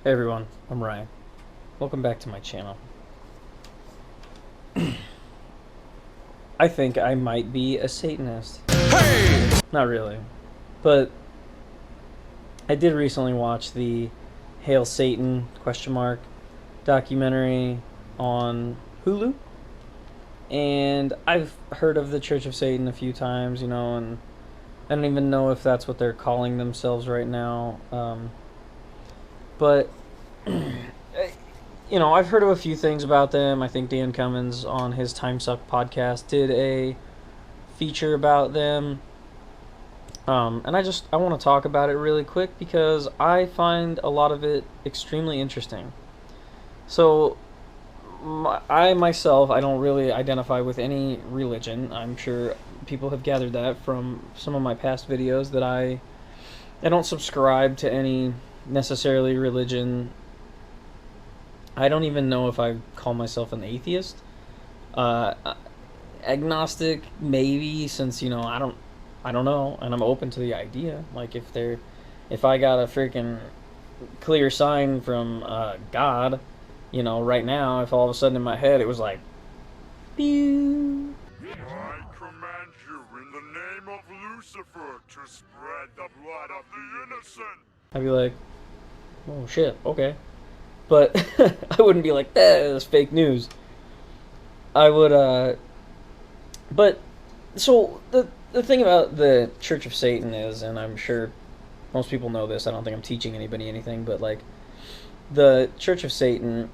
Hey everyone, I'm Ryan. Welcome back to my channel. I think I might be a Satanist. Hey! Not really. But I did recently watch the Hail Satan documentary on Hulu. And I've heard of the Church of Satan a few times, and I don't even know if that's what they're calling themselves right now. But I've heard of a few things about them. I think Dan Cummins on his Time Suck podcast did a feature about them. And I want to talk about it really quick because I find a lot of it extremely interesting. So, I myself, I don't really identify with any religion. I'm sure people have gathered that from some of my past videos that I don't subscribe to any necessarily religion. I don't even know if I call myself an atheist. Uh, Agnostic, maybe, since I don't know, and I'm open to the idea. Like if I got a freaking clear sign from God, right now, if all of a sudden in my head it was like, pew, I command you in the name of Lucifer to spread the blood of the innocent. I'd be like, oh shit, okay. But I wouldn't be like, that's fake news. I would, but so the thing about the Church of Satan is, and I'm sure most people know this. I don't think I'm teaching anybody anything, but like the Church of Satan,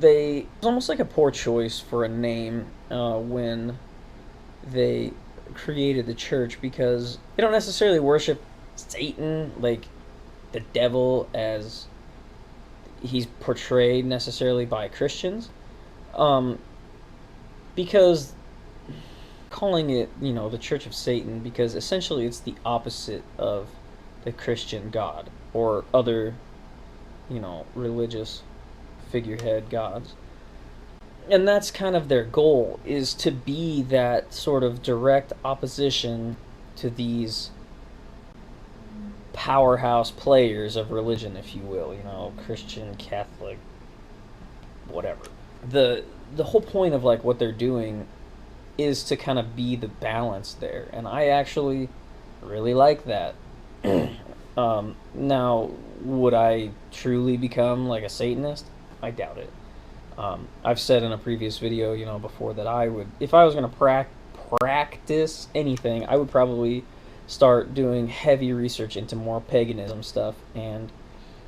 it's almost like a poor choice for a name when they created the church, because they don't necessarily worship Satan, like the devil, as he's portrayed necessarily by Christians. Um, because calling it, the Church of Satan, because essentially it's the opposite of the Christian God or other, religious figurehead gods. And that's kind of their goal, is to be that sort of direct opposition to these powerhouse players of religion, if you will, Christian, Catholic, whatever. The whole point of like what they're doing is to kind of be the balance there, and I actually really like that. Now, would I truly become like a Satanist? I doubt it. I've said in a previous video, before, that I would, if I was going to practice anything, I would probably start doing heavy research into more paganism stuff and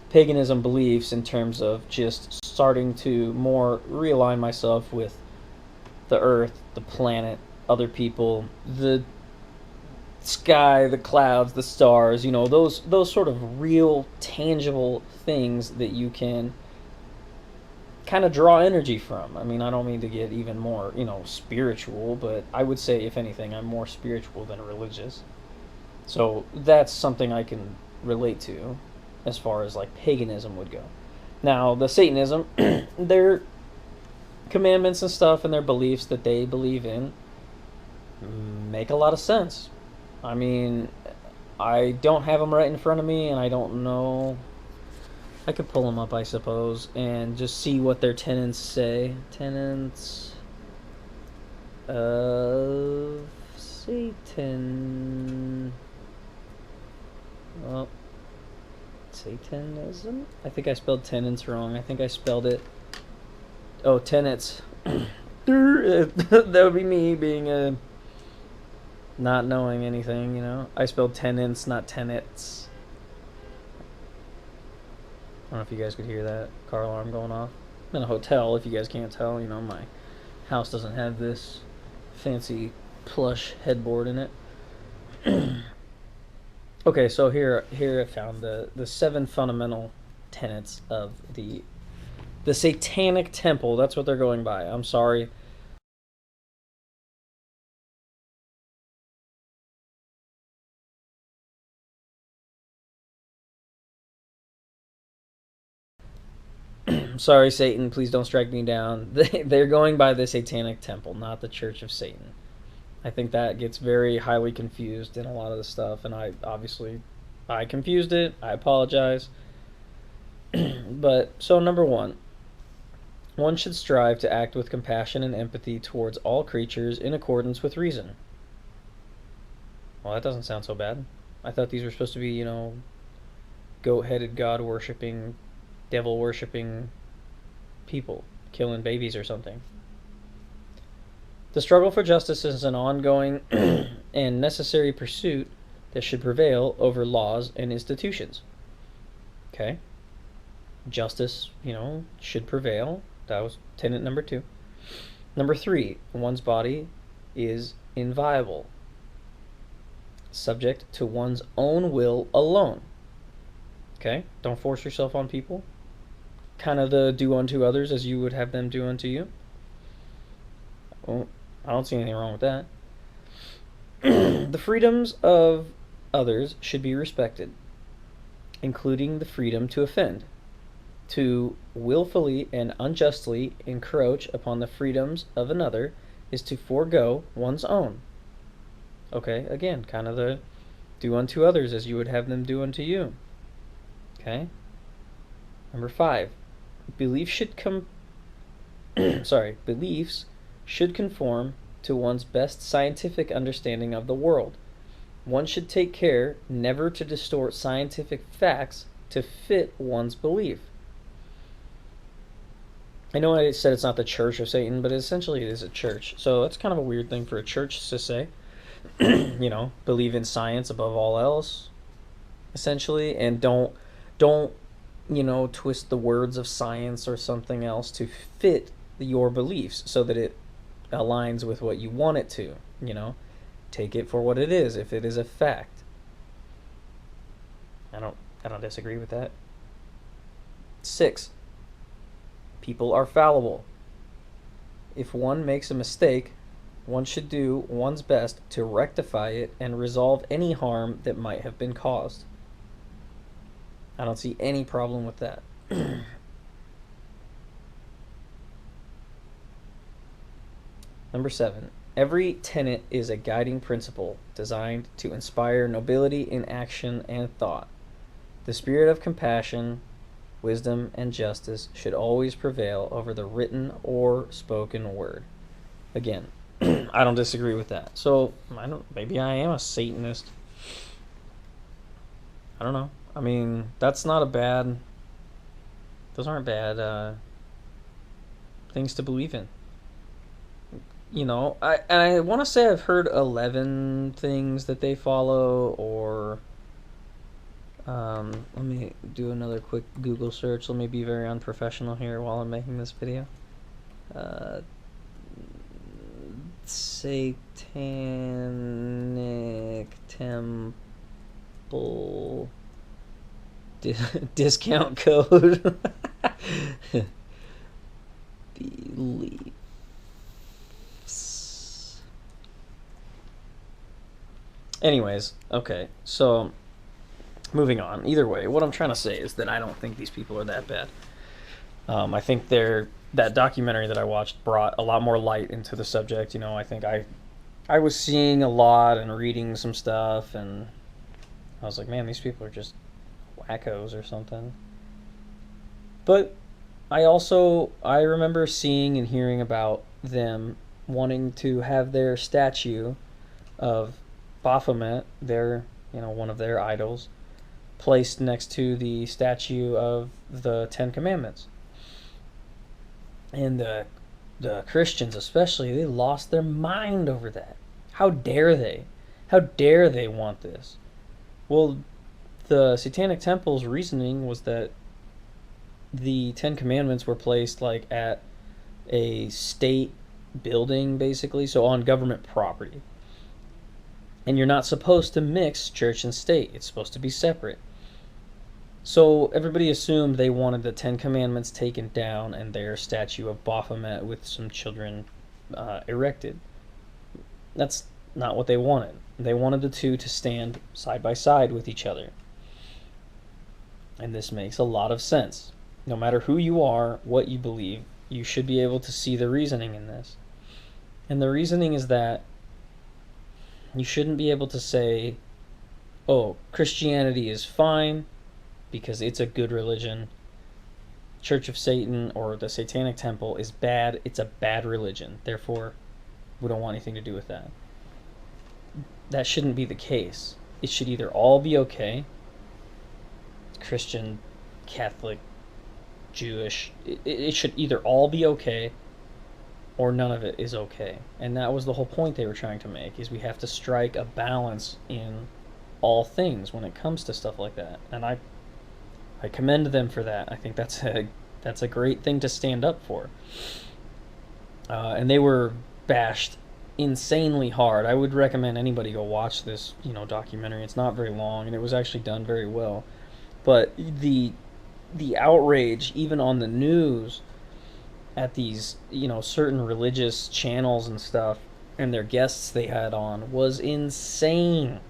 paganism beliefs, in terms of just starting to more realign myself with the earth, the planet, other people, the sky, the clouds, the stars, those sort of real tangible things that you can kind of draw energy from. I mean, I don't mean to get even more, spiritual, but I would say, if anything, I'm more spiritual than religious. So that's something I can relate to as far as like paganism would go. Now, the Satanism, their commandments and stuff and their beliefs that they believe in make a lot of sense. I mean, I don't have them right in front of me, and I don't know. I could pull them up, I suppose, and just see what their tenets say. Tenets of Satan. Oh, Satanism? I think I spelled tenets wrong. I think I spelled it. Oh, tenets. That would be me being a not knowing anything, I spelled tenants, not tenets. I don't know if you guys could hear that car alarm going off. I'm in a hotel, if you guys can't tell. My house doesn't have this fancy plush headboard in it. Okay, so here I found the 7 fundamental tenets of the Satanic Temple. That's what they're going by. I'm sorry. Sorry, Satan, please don't strike me down. They're going by the Satanic Temple, not the Church of Satan. I think that gets very highly confused in a lot of the stuff, and I confused it. I apologize. But, so number one should strive to act with compassion and empathy towards all creatures in accordance with reason. Well, that doesn't sound so bad. I thought these were supposed to be, goat-headed, god-worshipping, devil-worshipping people, killing babies or something. The struggle for justice is an ongoing and necessary pursuit that should prevail over laws and institutions. Okay? Justice, should prevail. That was tenet number 2. Number 3, one's body is inviolable, subject to one's own will alone. Okay? Don't force yourself on people. Kind of the do unto others as you would have them do unto you. Well, I don't see anything wrong with that. The freedoms of others should be respected, including the freedom to offend. To willfully and unjustly encroach upon the freedoms of another is to forego one's own. Okay, again, kind of the do unto others as you would have them do unto you. Okay? Number 5, beliefs should conform to one's best scientific understanding of the world. One should take care never to distort scientific facts to fit one's belief. I know I said it's not the church of Satan, but essentially it is a church. So that's kind of a weird thing for a church to say. Believe in science above all else, essentially, and don't twist the words of science or something else to fit your beliefs so that it aligns with what you want it to. Take it for what it is. If it is a fact, I don't disagree with that. 6, people are fallible. If one makes a mistake, one should do one's best to rectify it and resolve any harm that might have been caused. I don't see any problem with that. Number 7, every tenet is a guiding principle designed to inspire nobility in action and thought. The spirit of compassion, wisdom, and justice should always prevail over the written or spoken word. Again, I don't disagree with that. So, maybe I am a Satanist. I don't know. I mean, those aren't bad things to believe in. I want to say I've heard 11 things that they follow, or let me do another quick Google search. Let me be very unprofessional here while I'm making this video. Satanic Temple discount code. Beliefs. Anyways, okay, so moving on. Either way, what I'm trying to say is that I don't think these people are that bad. I think that documentary that I watched brought a lot more light into the subject. I think I was seeing a lot and reading some stuff, and I was like, man, these people are just wackos or something. But I remember seeing and hearing about them wanting to have their statue of Baphomet, one of their idols, placed next to the statue of the 10 Commandments. And the Christians especially, they lost their mind over that. How dare they? How dare they want this? Well, the Satanic Temple's reasoning was that the 10 Commandments were placed at a state building, basically, so on government property. And you're not supposed to mix church and state. It's supposed to be separate. So everybody assumed they wanted the 10 Commandments taken down and their statue of Baphomet with some children erected. That's not what they wanted. They wanted the two to stand side by side with each other. And this makes a lot of sense. No matter who you are, what you believe, you should be able to see the reasoning in this. And the reasoning is that you shouldn't be able to say, oh, Christianity is fine because it's a good religion, Church of Satan or the Satanic Temple is bad. It's a bad religion. Therefore, we don't want anything to do with that. That shouldn't be the case. It should either all be okay, Christian, Catholic, Jewish. It should either all be okay or none of it is okay. And that was the whole point they were trying to make, is we have to strike a balance in all things when it comes to stuff like that. And I commend them for that. I think that's a great thing to stand up for. And they were bashed insanely hard. I would recommend anybody go watch this, documentary. It's not very long, and it was actually done very well. But the outrage, even on the news, at these, certain religious channels and stuff, and their guests they had on, was insane.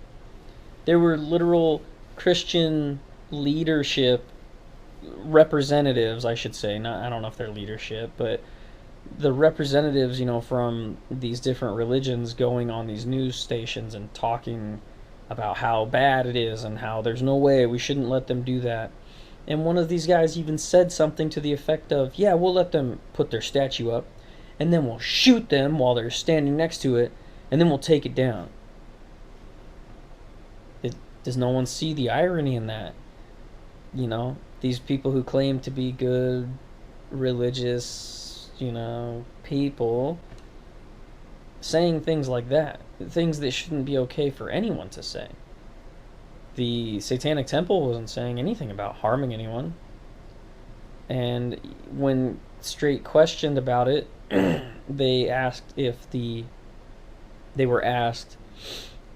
There were literal Christian leadership representatives, I should say. Not, I don't know if they're leadership, but the representatives, from these different religions going on these news stations and talking about how bad it is and how there's no way, we shouldn't let them do that. And one of these guys even said something to the effect of, yeah, we'll let them put their statue up, and then we'll shoot them while they're standing next to it, and then we'll take it down. Does no one see the irony in that? These people who claim to be good, religious, people, saying things like that. Things that shouldn't be okay for anyone to say. The Satanic Temple wasn't saying anything about harming anyone. And when straight questioned about it, they were asked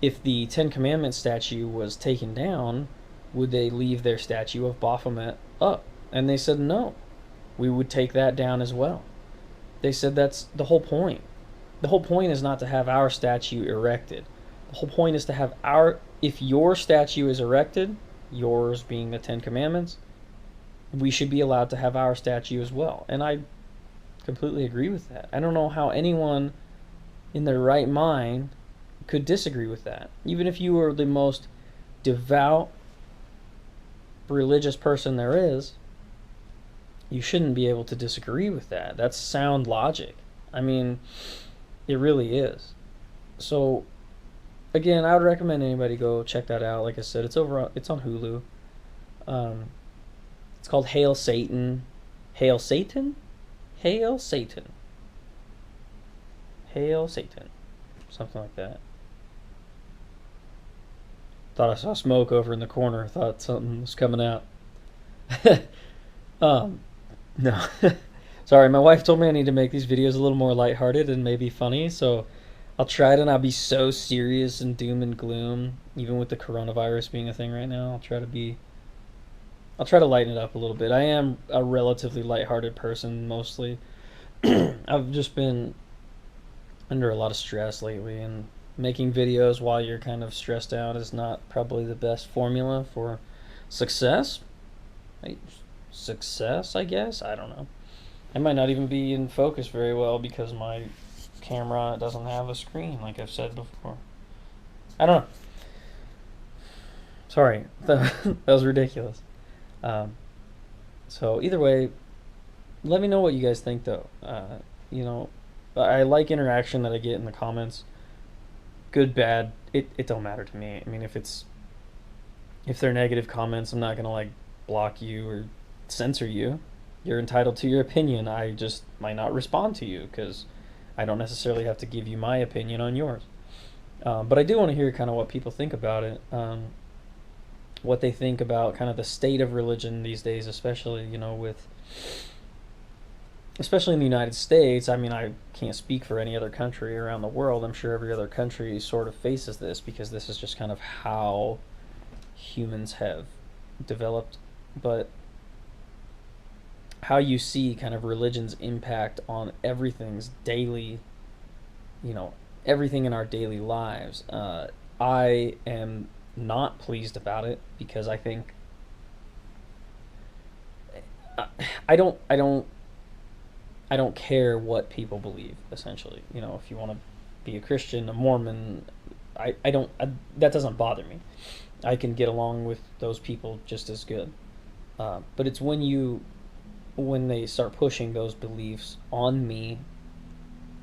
if the Ten Commandments statue was taken down, would they leave their statue of Baphomet up? And they said no. We would take that down as well. They said that's the whole point. The whole point is not to have our statue erected. The whole point is to have if your statue is erected, yours being the Ten Commandments, we should be allowed to have our statue as well. And I completely agree with that. I don't know how anyone in their right mind could disagree with that. Even if you were the most devout religious person there is, you shouldn't be able to disagree with that. That's sound logic. I mean, it really is. So, again, I would recommend anybody go check that out. Like I said, it's on Hulu. It's called Hail Satan. Hail Satan? Hail Satan. Hail Satan. Something like that. Thought I saw smoke over in the corner. Thought something was coming out. No. Sorry, my wife told me I need to make these videos a little more lighthearted and maybe funny, so I'll try to not be so serious and doom and gloom, even with the coronavirus being a thing right now. I'll try to lighten it up a little bit. I am a relatively lighthearted person mostly. I've just been under a lot of stress lately, and making videos while you're kind of stressed out is not probably the best formula for success. Success, I guess? I don't know. I might not even be in focus very well because my camera doesn't have a screen, like I've said before. I don't know. Sorry, that was ridiculous. So either way, let me know what you guys think, though. I like interaction that I get in the comments. Good, bad, it don't matter to me. I mean, if they're negative comments, I'm not gonna block you or censor you. You're entitled to your opinion. I just might not respond to you because I don't necessarily have to give you my opinion on yours. But I do want to hear kind of what people think about it. What they think about kind of the state of religion these days, especially especially in the United States. I mean, I can't speak for any other country around the world. I'm sure every other country sort of faces this because this is just kind of how humans have developed. But how you see kind of religion's impact on everything's daily, everything in our daily lives. I am not pleased about it because I think I don't care what people believe, essentially. If you want to be a Christian, a Mormon, that doesn't bother me. I can get along with those people just as good. But it's when you when they start pushing those beliefs on me,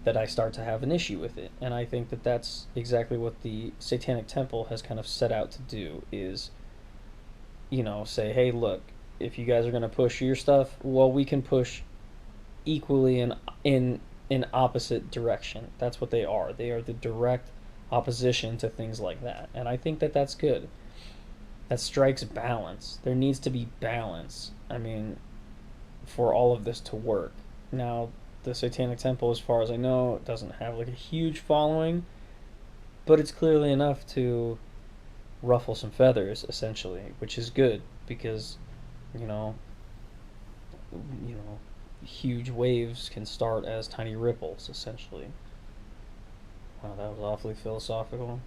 that I start to have an issue with it. And I think that that's exactly what the Satanic Temple has kind of set out to do, is, say, hey, look, if you guys are going to push your stuff, well, we can push equally in an opposite direction. That's what they are. They are the direct opposition to things like that. And I think that that's good. That strikes balance. There needs to be balance. I mean, for all of this to work. Now, the Satanic Temple, as far as I know, doesn't have like a huge following, but it's clearly enough to ruffle some feathers, essentially, which is good because, you know, you know, huge waves can start as tiny ripples, essentially. Wow, that was awfully philosophical.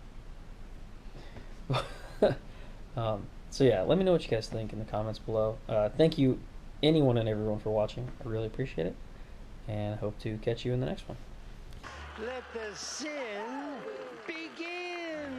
So yeah, let me know what you guys think in the comments below. Thank you, anyone and everyone, for watching. I really appreciate it, and hope to catch you in the next one. Let the sin begin.